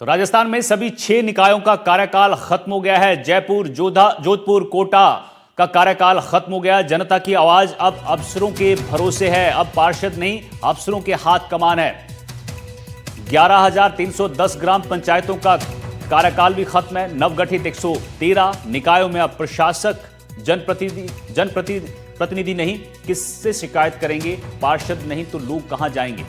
तो राजस्थान में सभी 6 निकायों का कार्यकाल खत्म हो गया है। जयपुर, जोधपुर, कोटा का कार्यकाल खत्म हो गया। जनता की आवाज अब अफसरों के भरोसे है। अब पार्षद नहीं, अफसरों के हाथ कमान है। 11,310 ग्राम पंचायतों का कार्यकाल भी खत्म है। नवगठित 113 निकायों में अब प्रशासक जनप्रतिनिधि नहीं। किससे शिकायत करेंगे? पार्षद नहीं तो लोग कहां जाएंगे?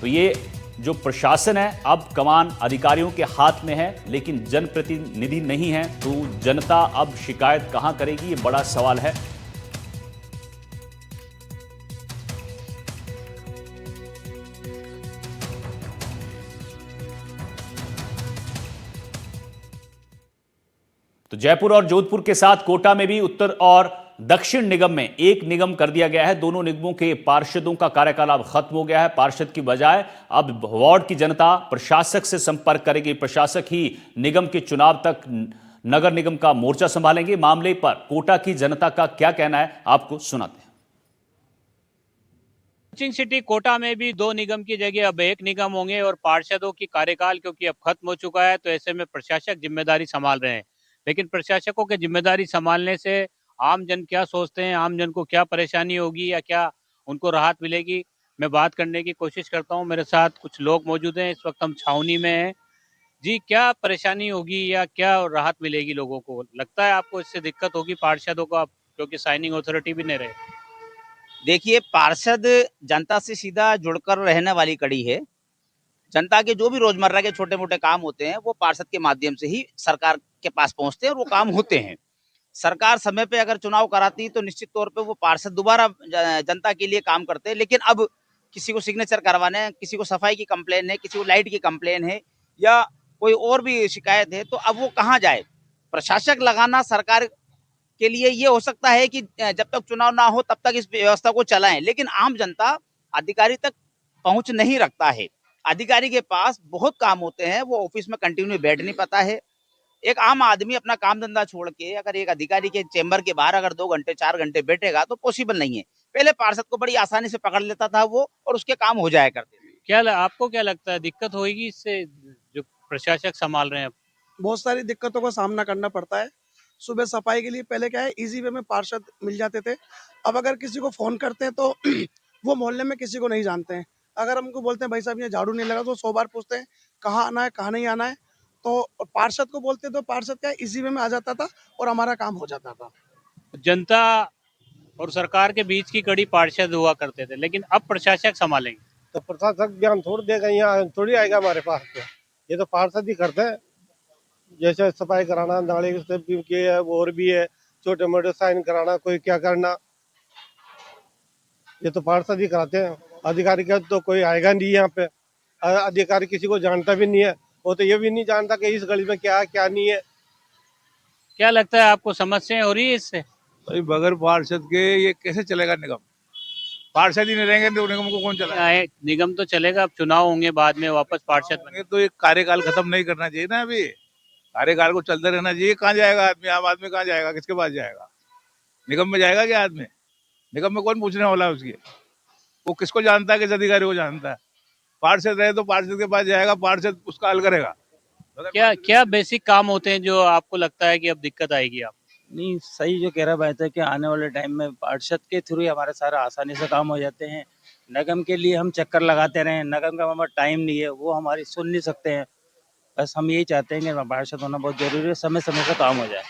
तो ये जो प्रशासन है अब कमान अधिकारियों के हाथ में है, लेकिन जनप्रतिनिधि नहीं है। तो जनता अब शिकायत कहां करेगी, ये बड़ा सवाल है। तो जयपुर और जोधपुर के साथ कोटा में भी उत्तर और दक्षिण निगम में एक निगम कर दिया गया है। दोनों निगमों के पार्षदों का कार्यकाल अब खत्म हो गया है। पार्षद की बजाय अब वार्ड की जनता प्रशासक से संपर्क करेगी। प्रशासक ही निगम के चुनाव तक नगर निगम का मोर्चा संभालेंगे। मामले पर कोटा की जनता का क्या कहना है, आपको सुनाते हैं। कोचिंग सिटी कोटा में भी 2 निगम की जगह अब 1 निगम होंगे और पार्षदों की कार्यकाल क्योंकि अब खत्म हो चुका है, तो ऐसे में प्रशासक जिम्मेदारी संभाल रहे हैं। लेकिन प्रशासकों के जिम्मेदारी संभालने से आम जन क्या सोचते हैं, आम जन को क्या परेशानी होगी या क्या उनको राहत मिलेगी, मैं बात करने की कोशिश करता हूं। मेरे साथ कुछ लोग मौजूद हैं। इस वक्त हम छावनी में हैं। जी, क्या परेशानी होगी या क्या राहत मिलेगी लोगों को? लगता है आपको इससे दिक्कत होगी पार्षदों को, क्योंकि साइनिंग अथॉरिटी भी नहीं रहे? देखिए, पार्षद जनता से सीधा जुड़कर रहने वाली कड़ी है। जनता के जो भी रोजमर्रा के छोटे-मोटे काम होते हैं, वो पार्षद के माध्यम से ही सरकार के पास पहुँचते हैं और वो काम होते हैं। सरकार समय पे अगर चुनाव कराती तो निश्चित तौर पे वो पार्षद दोबारा जनता के लिए काम करते हैं। लेकिन अब किसी को सिग्नेचर करवाना है, किसी को सफाई की कंप्लेन है, किसी को लाइट की कंप्लेन है या कोई और भी शिकायत है, तो अब वो कहाँ जाए? प्रशासक लगाना सरकार के लिए ये हो सकता है कि जब तक चुनाव ना हो तब तक इस व्यवस्था को चलाएं, लेकिन आम जनता अधिकारी तक पहुंच नहीं रखता है। अधिकारी के पास बहुत काम होते हैं, वो ऑफिस में कंटिन्यू बैठ नहीं पाता है। एक आम आदमी अपना काम धंधा छोड़ के अगर एक अधिकारी के चेंबर के बाहर अगर 2 घंटे 4 घंटे बैठेगा तो पॉसिबल नहीं है। पहले पार्षद को बड़ी आसानी से पकड़ लेता था वो और उसके काम हो जाया करते थे। आपको क्या लगता है, दिक्कत होगी इससे जो प्रशासक संभाल रहे हैं? बहुत सारी दिक्कतों का सामना करना पड़ता है। सुबह सफाई के लिए पहले क्या है, इजी वे में पार्षद मिल जाते थे। अब अगर किसी को फोन करते हैं तो वो मोहल्ले में किसी को नहीं जानते हैं। अगर हमको बोलते हैं भाई साहब ये झाड़ू नहीं लगा, तो 100 बार पूछते हैं कहाँ आना है, कहाँ नहीं आना है। तो पार्षद को बोलते तो पार्षद क्या इजी वे में आ जाता था और हमारा काम हो जाता था। जनता और सरकार के बीच की कड़ी पार्षद हुआ करते थे, लेकिन अब प्रशासक संभालेंगे। तो प्रशासक ज्ञान थोड़ी देगा, यहाँ थोड़ी आएगा हमारे पास। तो ये तो पार्षद ही करते हैं। जैसे सफाई कराना, नाली से भी किए है, और भी है छोटे मोटे साइन कराना, कोई क्या करना, ये तो पार्षद ही कराते हैं। अधिकारी का तो कोई आएगा नहीं यहाँ पे। अधिकारी किसी को जानता भी नहीं है, वो तो ये भी नहीं जानता कि इस गली में क्या है क्या नहीं है। क्या लगता है आपको, समस्याएं हो रही है इससे? भाई बगैर पार्षद के ये कैसे चलेगा निगम? पार्षद ही नहीं रहेंगे तो निगम को कौन चलाएगा? निगम तो चलेगा, अब चुनाव होंगे बाद में वापस पार्षद बनेंगे। तो ये कार्यकाल खत्म नहीं करना चाहिए ना। अभी कार्यकाल को चलते रहना चाहिए। कहाँ जाएगा आदमी? आम आदमी कहाँ जाएगा? किसके पास जाएगा? निगम में जाएगा क्या आदमी? निगम में कौन पूछने वाला है उसकी? वो किसको जानता है? किस अधिकारी को जानता है? पार्षद रहे तो पार्षद के पास जाएगा, पार्षद उसका हल करेगा। क्या क्या बेसिक काम होते हैं जो आपको लगता है कि अब दिक्कत आएगी? आप नहीं, सही जो कह रहा बात है कि आने वाले टाइम में पार्षद के थ्रू ही हमारे सारा आसानी से काम हो जाते हैं। नगम के लिए हम चक्कर लगाते रहे, नगम का हमारा टाइम नहीं है, वो हमारी सुन नहीं सकते हैं। बस हम यही चाहते हैं कि पार्षद होना बहुत जरूरी है, समय समय से काम हो जाए।